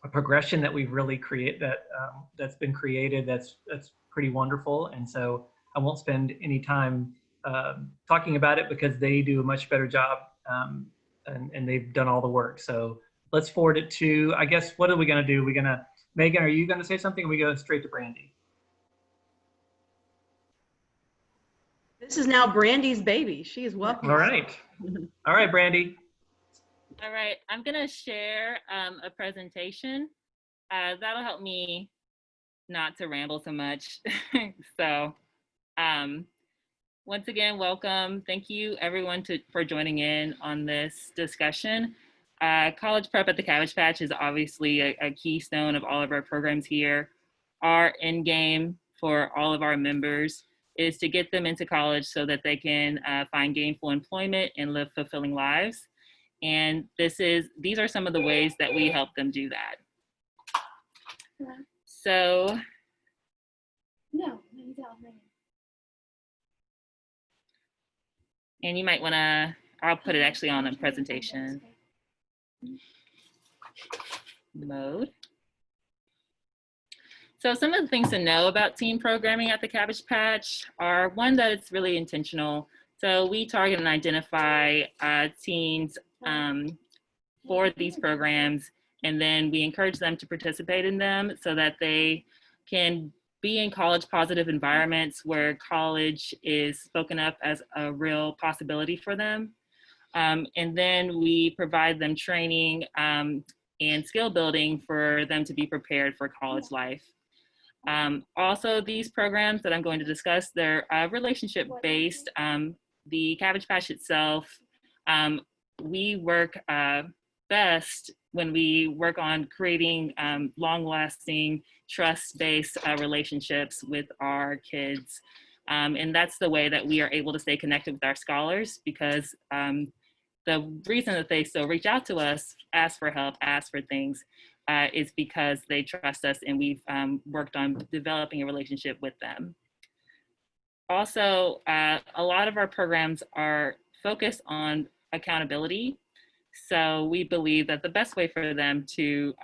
a progression that we've really created that's been created that's pretty wonderful. And so I won't spend any time talking about it because they do a much better job, and they've done all the work. So let's forward it to, I guess, what are we going to do? We're going to, Megan, are you going to say something, or we go straight to Brandy? This is now Brandy's baby. She is welcome. All right. All right, Brandy. All right, I'm gonna share a presentation. That'll help me not to ramble so much. So once again, welcome. Thank you everyone for joining in on this discussion. College prep at the Cabbage Patch is obviously a keystone of all of our programs here. Our end game for all of our members is to get them into college so that they can find gainful employment and live fulfilling lives. And these are some of the ways that we help them do that. So, and you might want to, I'll put it actually on a presentation mode. So some of the things to know about teen programming at the Cabbage Patch are, one, that it's really intentional. So we target and identify teens for these programs, and then we encourage them to participate in them so that they can be in college positive environments where college is spoken up as a real possibility for them. And then we provide them training and skill building for them to be prepared for college life. Also, these programs that I'm going to discuss, they're relationship based. The Cabbage Patch itself, we work best when we work on creating long-lasting, trust-based relationships with our kids. And that's the way that we are able to stay connected with our scholars, because the reason that they still reach out to us, ask for help, ask for things, is because they trust us, and we've worked on developing a relationship with them. Also, a lot of our programs are focused on accountability. So we believe that the best way for them to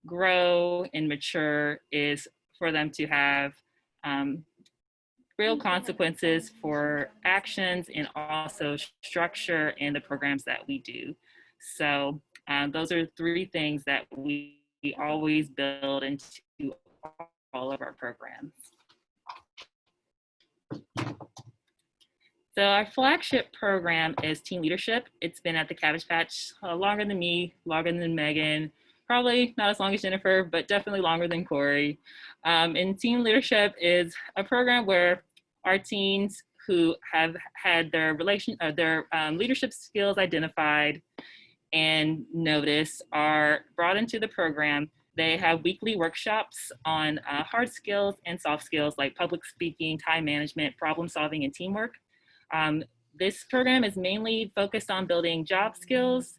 grow and mature is for them to have real consequences for actions, and also structure in the programs that we do. So those are three things that we always build into all of our programs. So our flagship program is Teen Leadership. It's been at the Cabbage Patch longer than me, longer than Megan, probably not as long as Jennifer, but definitely longer than Corey. And Teen Leadership is a program where our teens who have had their leadership skills identified and noticed are brought into the program. They have weekly workshops on hard skills and soft skills like public speaking, time management, problem solving, and teamwork. This program is mainly focused on building job skills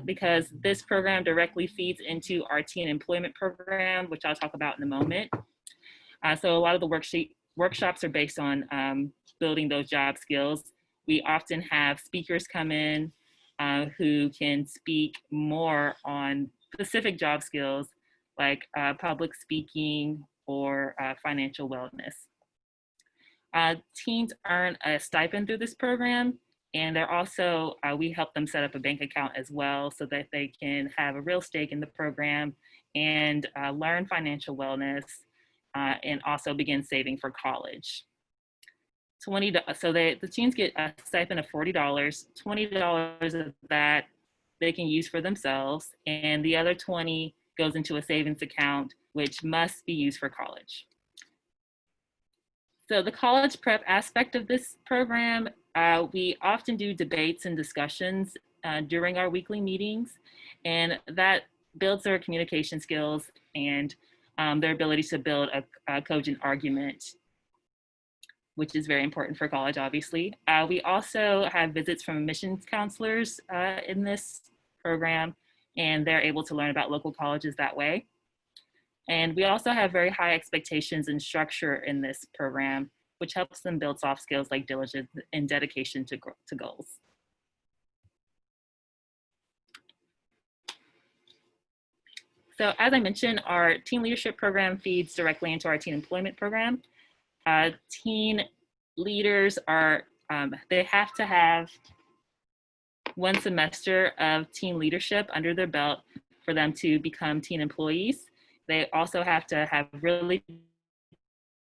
because this program directly feeds into our teen employment program, which I'll talk about in a moment. So a lot of the workshops are based on building those job skills. We often have speakers come in who can speak more on specific job skills like public speaking or financial wellness. Teens earn a stipend through this program, and they're also, we help them set up a bank account as well so that they can have a real stake in the program and learn financial wellness and also begin saving for college. So the teens get a stipend of $40, $20 of that they can use for themselves, and the other 20 goes into a savings account, which must be used for college. So the college prep aspect of this program, we often do debates and discussions during our weekly meetings, and that builds their communication skills and their ability to build a cogent argument, which is very important for college, obviously. We also have visits from admissions counselors in this program, and they're able to learn about local colleges that way. And we also have very high expectations and structure in this program, which helps them build soft skills like diligence and dedication to goals. So as I mentioned, our teen leadership program feeds directly into our teen employment program. Teen leaders are, they have to have 1 semester of teen leadership under their belt for them to become teen employees. They also have to have really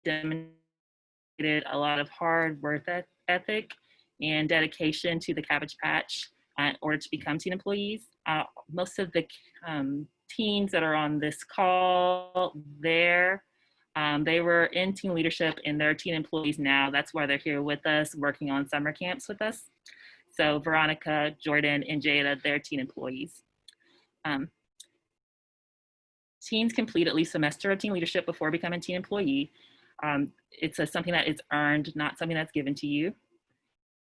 demonstrated a lot of hard work ethic and dedication to the Cabbage Patch in order to become teen employees. Most of the teens that are on this call they were in teen leadership and they're teen employees now. That's why they're here with us, working on summer camps with us. So Veronica, Jordan, and Jada, they're teen employees. Teens complete at least a semester of teen leadership before becoming a teen employee. It's something that is earned, not something that's given to you.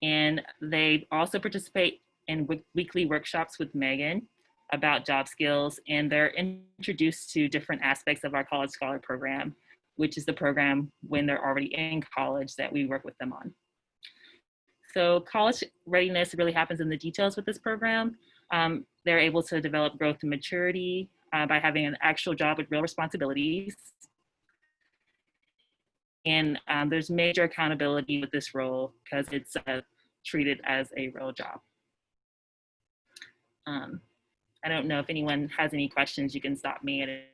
And they also participate in weekly workshops with Megan about job skills, and they're introduced to different aspects of our College Scholar program, which is the program when they're already in college that we work with them on. So college readiness really happens in the details with this program. They're able to develop growth and maturity by having an actual job with real responsibilities. And there's major accountability with this role because it's treated as a real job. I don't know if anyone has any questions, you can stop me at it.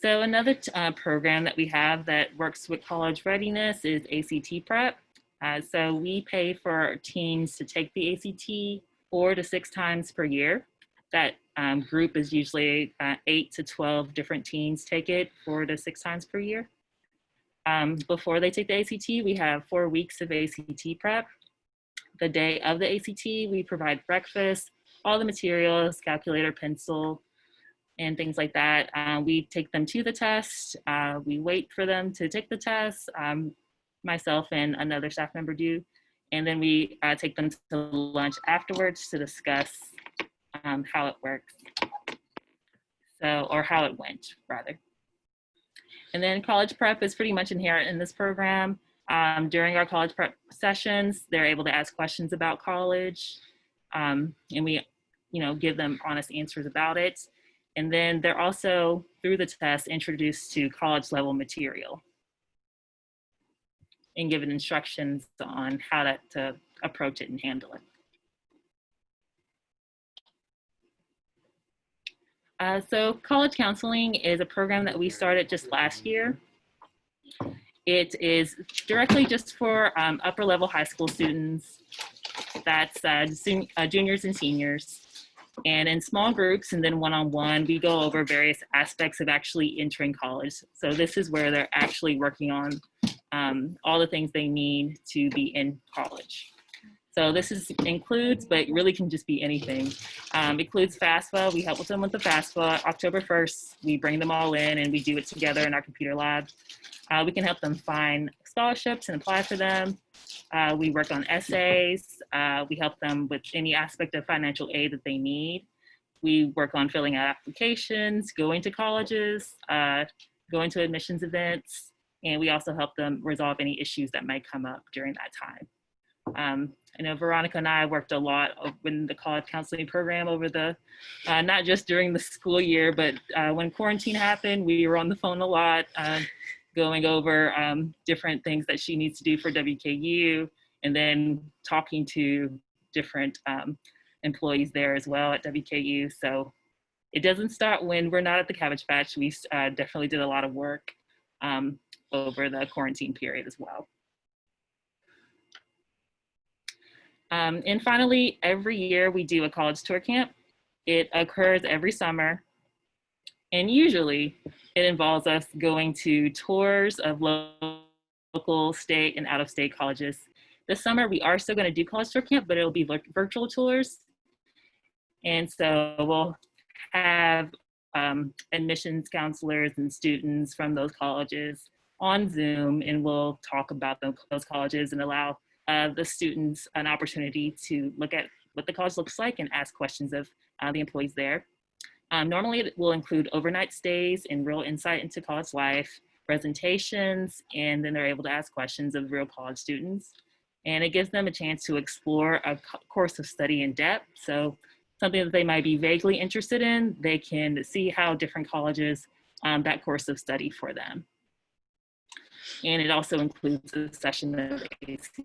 So another program that we have that works with college readiness is ACT Prep. So we pay for our teens to take the ACT 4 to 6 times per year. That group is usually 8 to 12 different teens take it 4 to 6 times per year. Before they take the ACT, we have 4 weeks of ACT prep. The day of the ACT, we provide breakfast, all the materials, calculator, pencil, and things like that. We take them to the test. We wait for them to take the test. Myself and another staff member do. And then we take them to lunch afterwards to discuss how it works. Or how it went, rather. And then college prep is pretty much inherent in this program. During our college prep sessions, they're able to ask questions about college, and we, give them honest answers about it. And then they're also, through the test, introduced to college level material and given instructions on how to approach it and handle it. So college counseling is a program that we started just last year. It is directly just for upper level high school students. That's juniors and seniors. And in small groups and then one-on-one, we go over various aspects of actually entering college. So this is where they're actually working on all the things they need to be in college. So this includes, but it really can just be anything. Includes FAFSA. We help with them with the FAFSA. October 1st, we bring them all in and we do it together in our computer lab. We can help them find scholarships and apply for them. We work on essays. We help them with any aspect of financial aid that they need. We work on filling out applications, going to colleges, going to admissions events, and we also help them resolve any issues that might come up during that time. I know Veronica and I worked a lot in the college counseling program over the, not just during the school year, but when quarantine happened, we were on the phone a lot, going over different things that she needs to do for WKU, and then talking to different employees there as well at WKU. So it doesn't start when we're not at the Cabbage Patch. We definitely did a lot of work over the quarantine period as well. And finally, every year we do a college tour camp. It occurs every summer. And usually it involves us going to tours of local, state, and out-of-state colleges. This summer, we are still going to do college tour camp, but it'll be virtual tours. And so we'll have admissions counselors and students from those colleges on Zoom, and we'll talk about those colleges and allow the students an opportunity to look at what the college looks like and ask questions of the employees there. Normally it will include overnight stays and real insight into college life, presentations, and then they're able to ask questions of real college students. and it gives them a chance to explore a course of study in depth. So something that they might be vaguely interested in, they can see how different colleges that course of study for them. And it also includes a session of ACT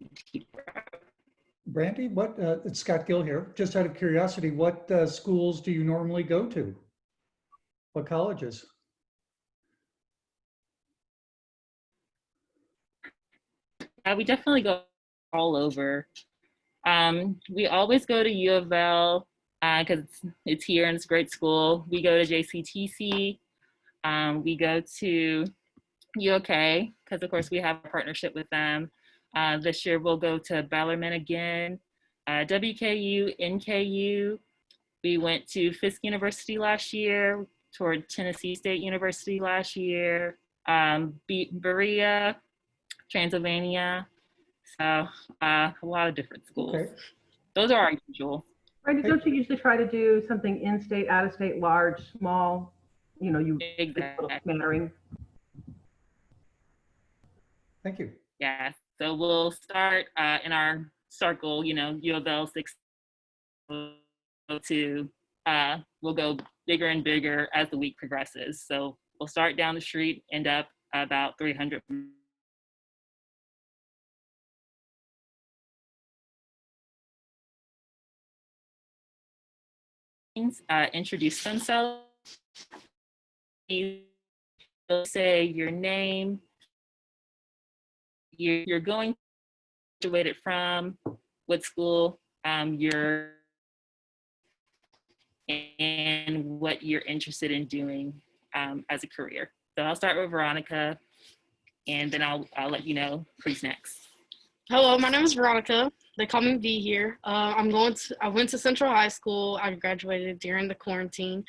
prep. Brandy, it's Scott Gill here. Just out of curiosity, what schools do you normally go to? What colleges? We definitely go all over. We always go to U of L because it's here and it's a great school. We go to JCTC. We go to UK because, of course, we have a partnership with them. This year we'll go to Bellarmine again, WKU, NKU. We went to Fisk University last year, toward Tennessee State University last year, Berea, Transylvania. So a lot of different schools. Okay. Those are our usual. Randy, don't you usually try to do something in-state, out-of-state, large, small? You know, you exactly. Smattering. Thank you. Yeah. So we'll start in our circle. You know, U of L 6 to we'll go bigger and bigger as the week progresses. So we'll start down the street, end up about 300. Introduce themselves. They'll say your name, you're going to graduate from, what school you're, and what you're interested in doing as a career. So I'll start with Veronica, and then I'll let you know who's next. Hello, my name is Veronica. They call me V here. I went to Central High School. I graduated during the quarantine.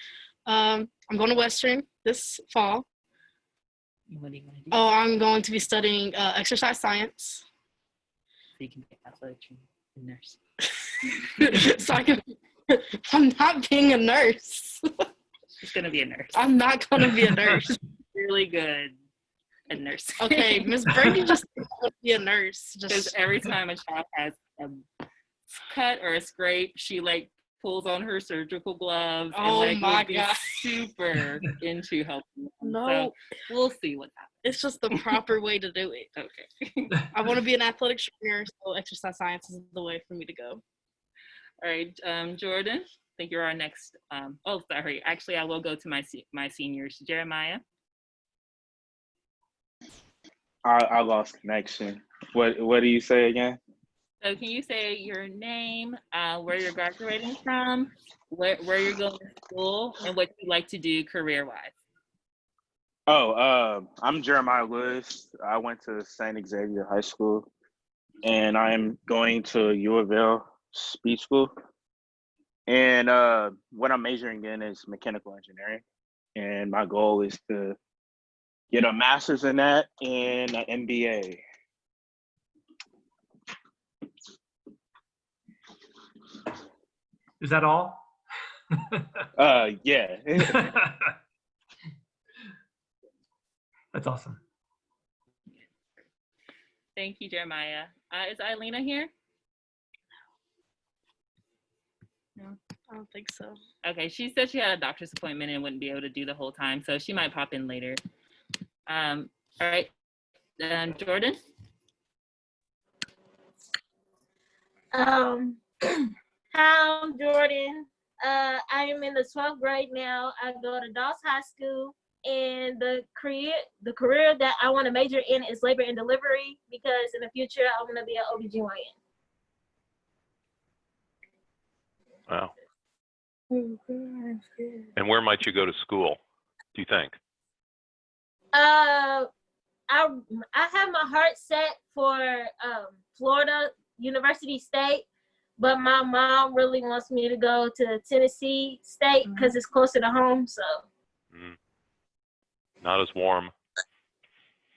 I'm going to Western this fall. What do you want to do? Oh, I'm going to be studying exercise science. So you can be an athletic nurse. So I'm not being a nurse. She's going to be a nurse. I'm not going to be a nurse. Really good at nursing. Okay, Miss Brady just want to be a nurse. Because every time a child has a cut or a scrape, she like pulls on her surgical gloves and my will be God. super into helping them. No. So we'll see what happens. It's just the proper way to do it. Okay. I want to be an athletic trainer, so exercise science is the way for me to go. All right, Jordan, I think you're our next. Oh, sorry. Actually, I will go to my seniors. Jeremiah. I lost connection. What do you say again? So can you say your name, where you're graduating from, where you're going to school, and what you like to do career-wise? I'm Jeremiah Lewis. I went to St. Xavier High School, and I'm going to U of L Speech School. And what I'm majoring in is mechanical engineering. And my goal is to get a master's in that and an MBA. Is that all? Yeah. That's awesome. Thank you, Jeremiah. Is Eilena here? No, I don't think so. Okay, she said she had a doctor's appointment and wouldn't be able to do the whole time, so she might pop in later. All right, Jordan? Hi, I'm Jordan. I am in the 12th grade now. I go to Dawes High School, and the career that I want to major in is labor and delivery, because in the future I want to be an OBGYN. Wow. And where might you go to school, do you think? I have my heart set for Florida University State, but my mom really wants me to go to Tennessee State because it's closer to home. So. Not as warm.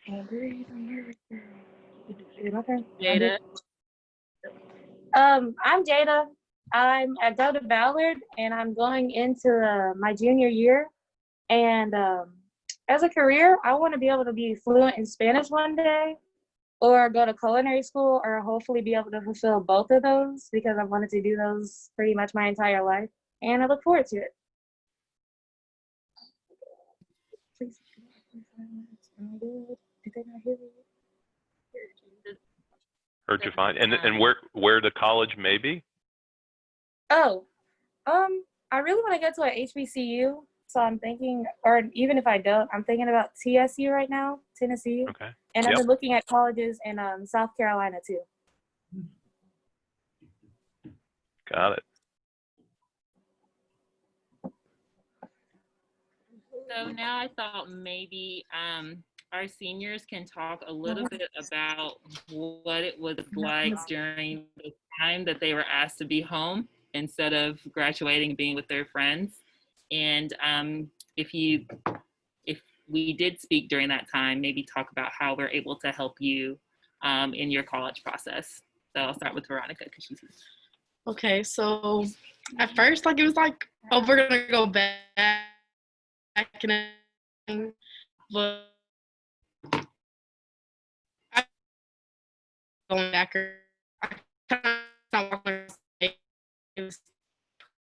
Jada? I'm Jada. I'm at Delta Ballard, and I'm going into my junior year. And as a career, I want to be able to be fluent in Spanish one day. or go to culinary school, or hopefully be able to fulfill both of those because I've wanted to do those pretty much my entire life. And I look forward to it. Please. Did they not hear me? Heard you fine. And where the college may be? Oh, I really want to go to a HBCU. So I'm thinking, or even if I don't, I'm thinking about TSU right now, Tennessee. Okay. And I've Yep. been looking at colleges in South Carolina too. Got it. So now I thought maybe our seniors can talk a little bit about what it was like during the time that they were asked to be home instead of graduating and being with their friends. And if we did speak during that time, maybe talk about how we're able to help you in your college process. So I'll start with Veronica because she's here. Okay, so at first, like, it was like, oh, we're gonna go back and everything, but I going back or I kind of not walking across the stage. It was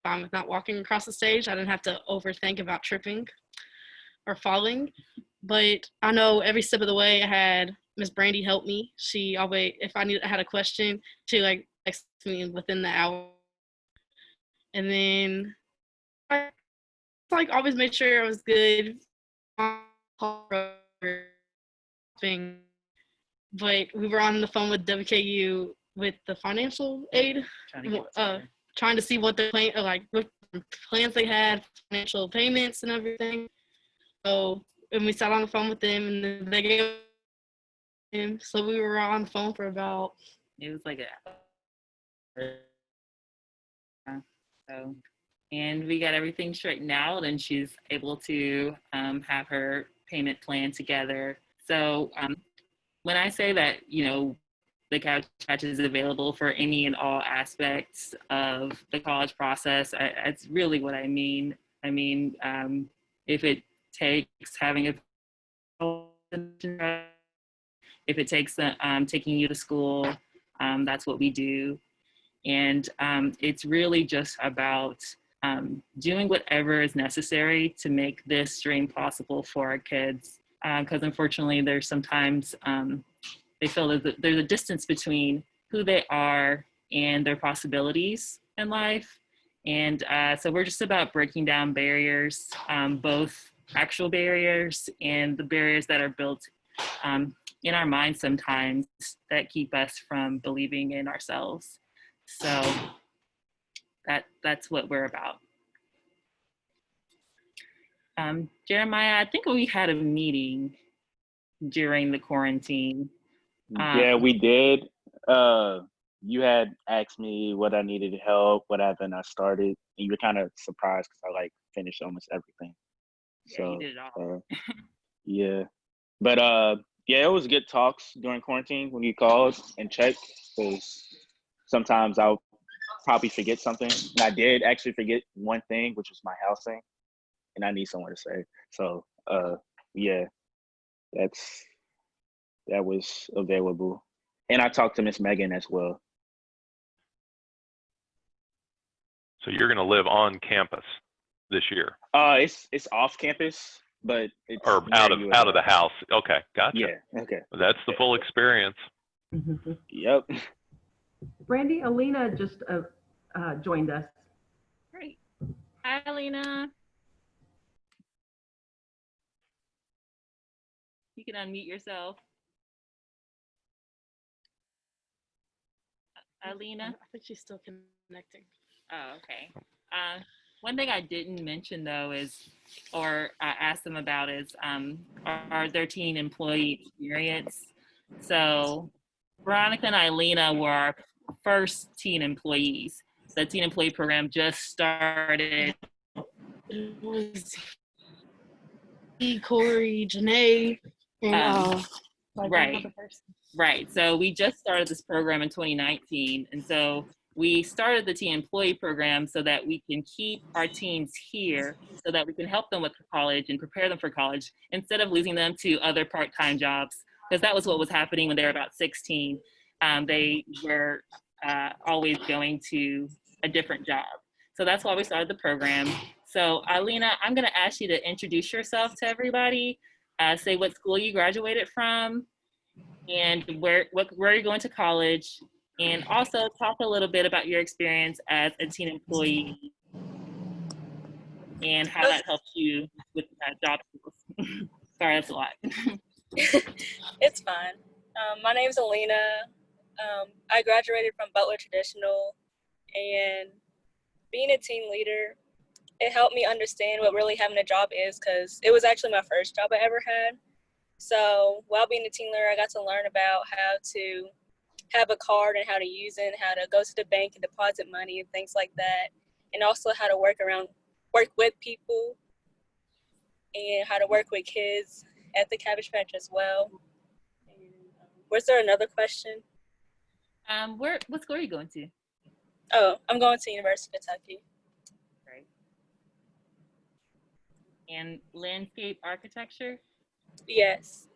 fine with not walking across the stage. I didn't have to overthink about tripping or falling. But I know every step of the way I had Miss Brandy help me. She always, if I had a question, she like texted me within the hour. And then I like always made sure I was good. But we were on the phone with WKU with the financial aid, trying to see what the plan, like what plans they had, financial payments and everything. So, and we sat on the phone with them, and then they gave him. So we were on the phone for about. It was like so, and we got everything straightened out, and she's able to have her payment plan together. So when I say that, you know, the Cabbage Patch is available for any and all aspects of the college process, that's really what I mean. I mean, if it takes having a, if it takes taking you to school, that's what we do. And it's really just about doing whatever is necessary to make this dream possible for our kids. Because unfortunately, there's sometimes they feel that there's a distance between who they are and their possibilities in life. And so we're just about breaking down barriers, both actual barriers and the barriers that are built in our minds sometimes that keep us from believing in ourselves. So that's what we're about. Jeremiah, I think we had a meeting during the quarantine. Yeah, we did. You had asked me what I needed help, what happened. I started, and you were kind of surprised because I like finished almost everything. Yeah, So you did it all. yeah, but yeah, it was good talks during quarantine when you called and checked, because sometimes I'll probably forget something, and I did actually forget one thing, which was my house thing, and I need someone to say. So yeah, that was available. And I talked to Miss Megan as well. So you're going to live on campus this year, It's off campus, but it's or out of the house. Okay, gotcha. Yeah, okay. That's the full experience. Yep. Brandy, Alina just joined us. Great. Hi, Alina. You can unmute yourself. Alina? I think she's still connecting. Oh, okay. One thing I didn't mention though is, or I asked them about is, are their teen employee experience. So Veronica and Alina were our first teen employees. The teen employee program just started. It was Corey, Janae, and like right. another person. Right. So we just started this program in 2019. And so we started the teen employee program so that we can keep our teens here, so that we can help them with college and prepare them for college instead of losing them to other part-time jobs because that was what was happening when they were about 16. They were always going to a different job. So that's why we started the program. So Alina, I'm gonna ask you to introduce yourself to everybody, say what school you graduated from, and where you're going to college, and also talk a little bit about your experience as a teen employee and how that helps you with job skills. Sorry, that's a lot. It's fine. My name's Alina. I graduated from Butler Traditional, and being a team leader, it helped me understand what really having a job is, because it was actually my first job I ever had. So while being a team leader, I got to learn about how to have a card and how to use it, and how to go to the bank and deposit money and things like that, and also how to work with people and how to work with kids at the Cabbage Patch as well. And, was there another question? What school are you going to? Oh, I'm going to University of Kentucky. Right. And landscape architecture? Yes.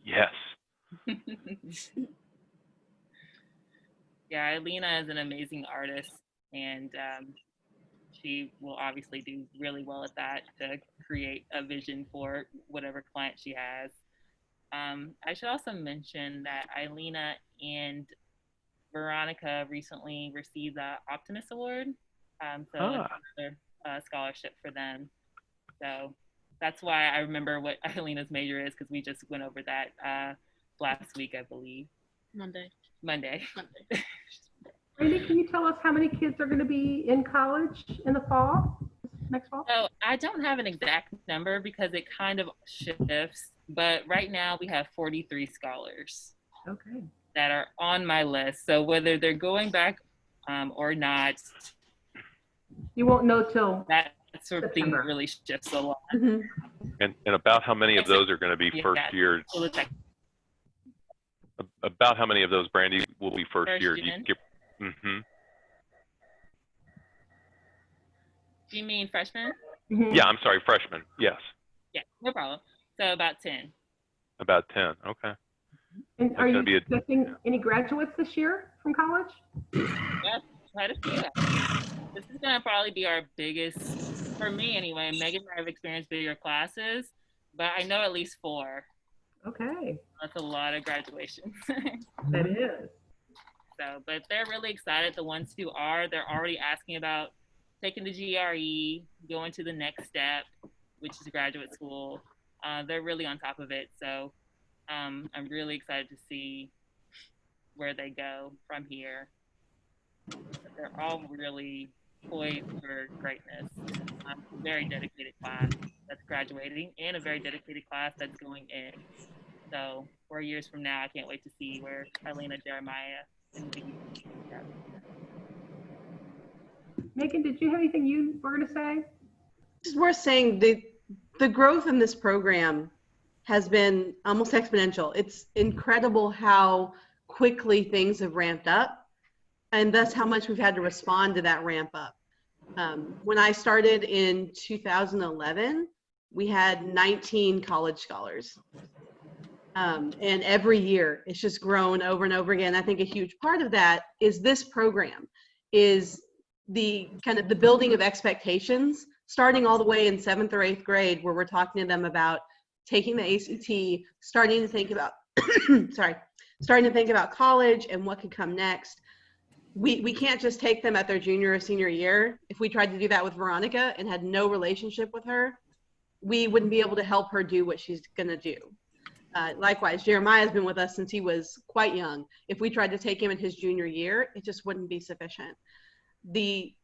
Yes. Yeah, Alina is an amazing artist, and she will obviously do really well at that to create a vision for whatever client she has. I should also mention that Alina and Veronica recently received the Optimus Award, so another scholarship for them. So that's why I remember what Alina's major is, because we just went over that last week, I believe. Monday. Randy, can you tell us how many kids are going to be in college in the fall, next fall? So I don't have an exact number because it kind of shifts, but right now we have 43 scholars Okay. that are on my list. So whether they're going back or not, You won't know till that sort of thing September. really shifts a lot. Mhm. And about how many of those are going to be first year? About how many of those, Brandy, will be first year? Do you mean freshmen? Mhm. Yeah, I'm sorry, freshmen. Yes. Yeah, no problem. So about 10. About 10. Okay. And are That's you gonna be expecting any graduates this year from college? Yes, quite a few. This is going to probably be our biggest, for me anyway. Megan and I have experienced bigger classes, but I know at least 4. Okay, That's a lot of graduations. that is. So, but they're really excited. The ones who are, they're already asking about taking the GRE, going to the next step, which is graduate school. They're really on top of it. So I'm really excited to see where they go from here. But they're all really poised for greatness. A very dedicated class that's graduating, and a very dedicated class that's going in. So 4 years from now, I can't wait to see where Alina, Jeremiah, and V. Megan, did you have anything you were going to say? It's worth saying the growth in this program has been almost exponential. It's incredible how quickly things have ramped up, and thus how much we've had to respond to that ramp up. When I started in 2011, we had 19 college scholars. And every year it's just grown over and over again. I think a huge part of that is this program is the kind of the building of expectations, starting all the way in 7th or 8th grade, where we're talking to them about taking the ACT, starting to think about, starting to think about college and what could come next. We can't just take them at their junior or senior year. If we tried to do that with Veronica and had no relationship with her, we wouldn't be able to help her do what she's gonna do. Likewise, Jeremiah has been with us since he was quite young. If we tried to take him in his junior year, it just wouldn't be sufficient. The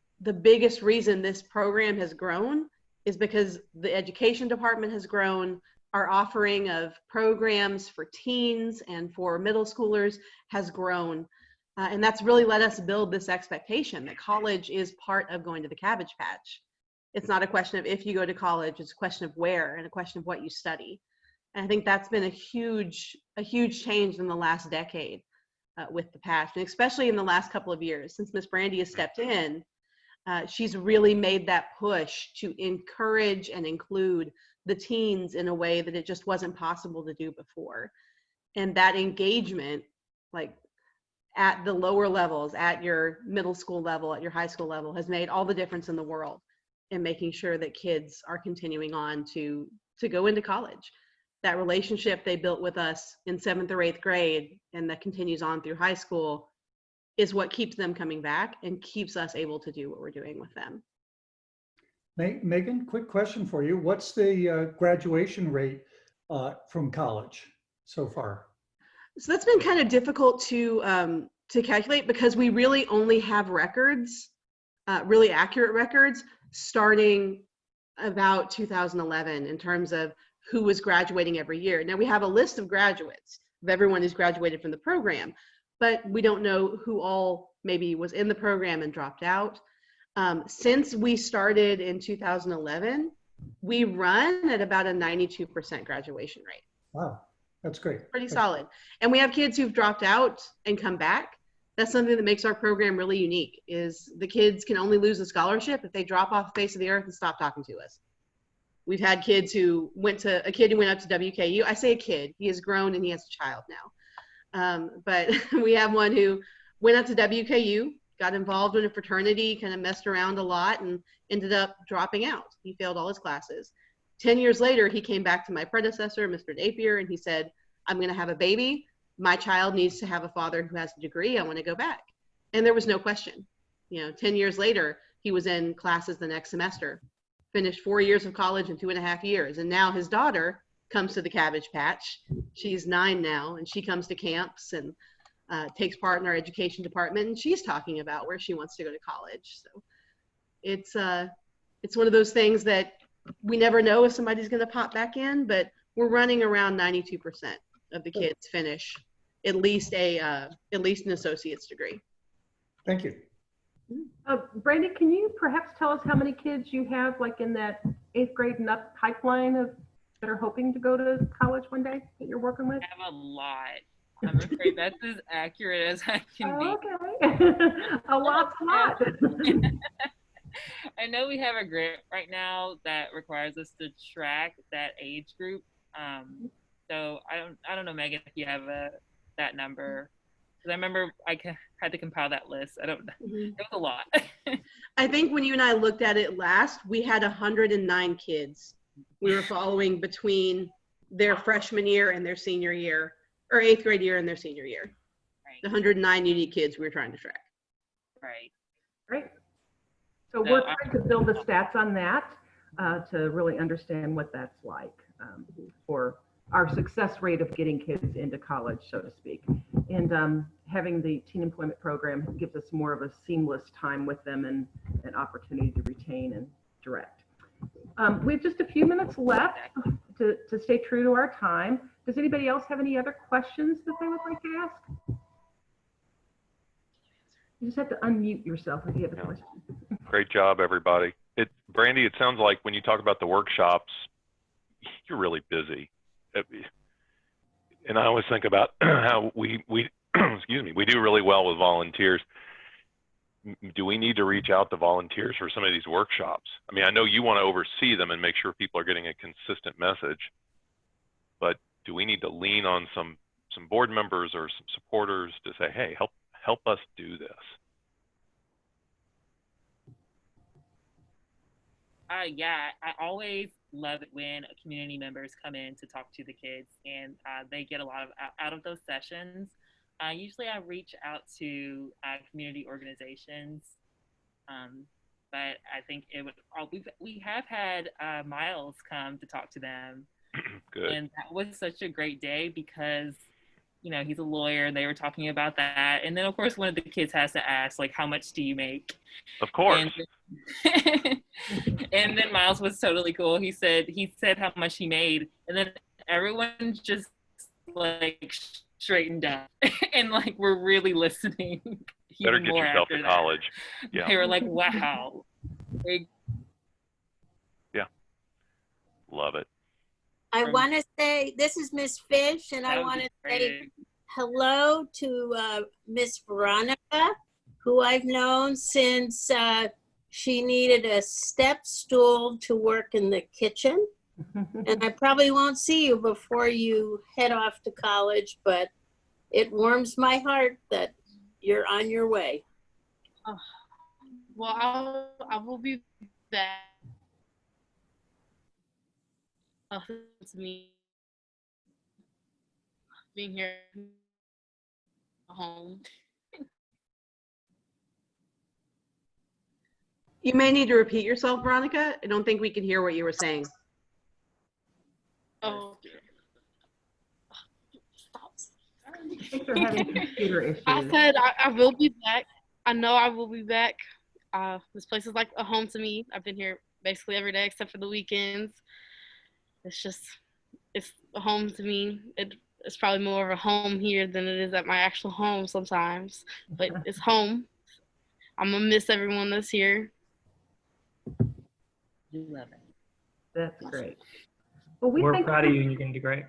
biggest reason this program has grown is because the education department has grown. Our offering of programs for teens and for middle schoolers has grown. And that's really let us build this expectation that college is part of going to the Cabbage Patch. It's not a question of if you go to college, it's a question of where and a question of what you study. And I think that's been a huge change in the last decade with the patch, and especially in the last couple of years since Miss Brandy has stepped in. She's really made that push to encourage and include the teens in a way that it just wasn't possible to do before. And that engagement, like at the lower levels, at your middle school level, at your high school level, has made all the difference in the world in making sure that kids are continuing on to go into college. That relationship they built with us in 7th or 8th grade and that continues on through high school is what keeps them coming back and keeps us able to do what we're doing with them. Megan, quick question for you. What's the graduation rate from college so far? So that's been kind of difficult to calculate because we really only have records, really accurate records, starting about 2011 in terms of who was graduating every year. Now we have a list of graduates of everyone who's graduated from the program, but we don't know who all maybe was in the program and dropped out. Since we started in 2011, we run at about a 92% graduation rate. Wow, that's great. Pretty solid. And we have kids who've dropped out and come back. That's something that makes our program really unique, is the kids can only lose a scholarship if they drop off the face of the earth and stop talking to us. We've had kids who went up to WKU. I say a kid, he has grown and he has a child now. But we have one who went up to WKU, got involved in a fraternity, kind of messed around a lot and ended up dropping out. He failed all his classes. 10 years later, he came back to my predecessor, Mr. Napier, and he said, I'm going to have a baby. My child needs to have a father who has a degree. I want to go back. And there was no question. 10 years later, he was in classes the next semester, finished 4 years of college in 2.5 years. And now his daughter comes to the Cabbage Patch. She's 9 now, and she comes to camps and takes part in our education department, and she's talking about where she wants to go to college. So it's one of those things that we never know if somebody's going to pop back in, but we're running around 92% of the kids finish at least an associate's degree. Thank you. Brandy, can you perhaps tell us how many kids you have like in that 8th grade and up pipeline that are hoping to go to college one day that you're working with? I have a lot. I'm afraid that's as accurate as I can be. Okay. a lot. I know we have a grant right now that requires us to track that age group. So I don't know, Megan, if you have that number. Because I remember I had to compile that list. It was a lot. I think when you and I looked at it last, we had 109 kids we were following between their freshman year and their senior year, or 8th grade year and their senior year. Right. The 109 unique kids we were trying to track. Right. Great. So we're trying to build the stats on that to really understand what that's like for our success rate of getting kids into college, so to speak. And having the teen employment program gives us more of a seamless time with them and an opportunity to retain and direct. We have just a few minutes left to stay true to our time. Does anybody else have any other questions that they would like to ask? You just have to unmute yourself if you have a question. Great job, everybody. Brandy, it sounds like when you talk about the workshops, you're really busy. And I always think about how we excuse me, we do really well with volunteers. Do we need to reach out to volunteers for some of these workshops? I mean, I know you want to oversee them and make sure people are getting a consistent message, but do we need to lean on some board members or some supporters to say, hey, help us do this? Yeah, I always love it when community members come in to talk to the kids, and they get a lot out of those sessions. Usually I reach out to community organizations, but I think we have had Miles come to talk to them. Good. And that was such a great day because, he's a lawyer and they were talking about that. And then of course, one of the kids has to ask, like, how much do you make? Of course. And then Miles was totally cool. He said how much he made, and then everyone just like straightened up and like we're really listening. Better get yourself to college. Yeah. They were like, wow. Yeah. Love it. I want to say, this is Miss Fish, and I want to say hello to Miss Veronica, who I've known since she needed a step stool to work in the kitchen. And I probably won't see you before you head off to college, but it warms my heart that you're on your way. Oh, well, I will be back. To me, being here home. You may need to repeat yourself, Veronica. I don't think we can hear what you were saying. Oh, I think they're having computer issues. I said I will be back. I know I will be back. This place is like a home to me. I've been here basically every day except for the weekends. It's a home to me. It's probably more of a home here than it is at my actual home sometimes, but it's home. I'm gonna miss everyone that's here. You love it. That's great. Well, We're proud of you, and you're going to do great.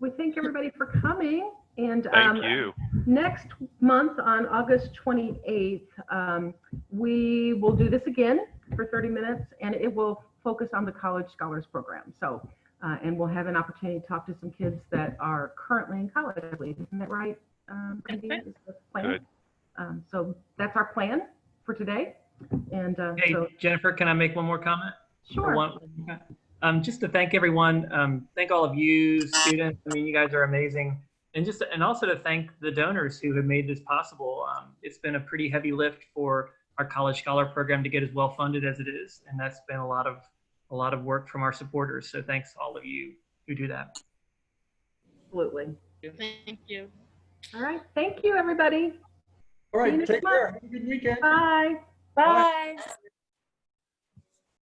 we thank everybody for coming. And Thank you. next month on August 28th, we will do this again for 30 minutes, and it will focus on the College Scholars Program. So, and we'll have an opportunity to talk to some kids that are currently in college, I believe. Isn't that right? Brandy? Is the plan? Good. So that's our plan for today. And Hey, so, Jennifer, can I make one more comment? sure. Just to thank everyone, thank all of you students. I mean, you guys are amazing. And also to thank the donors who have made this possible. It's been a pretty heavy lift for our College Scholar Program to get as well funded as it is. And that's been a lot of work from our supporters. So thanks to all of you who do that. Absolutely. Thank you. All right. Thank you, everybody. All See you right, next take month. care. Have a good weekend. Bye. Bye.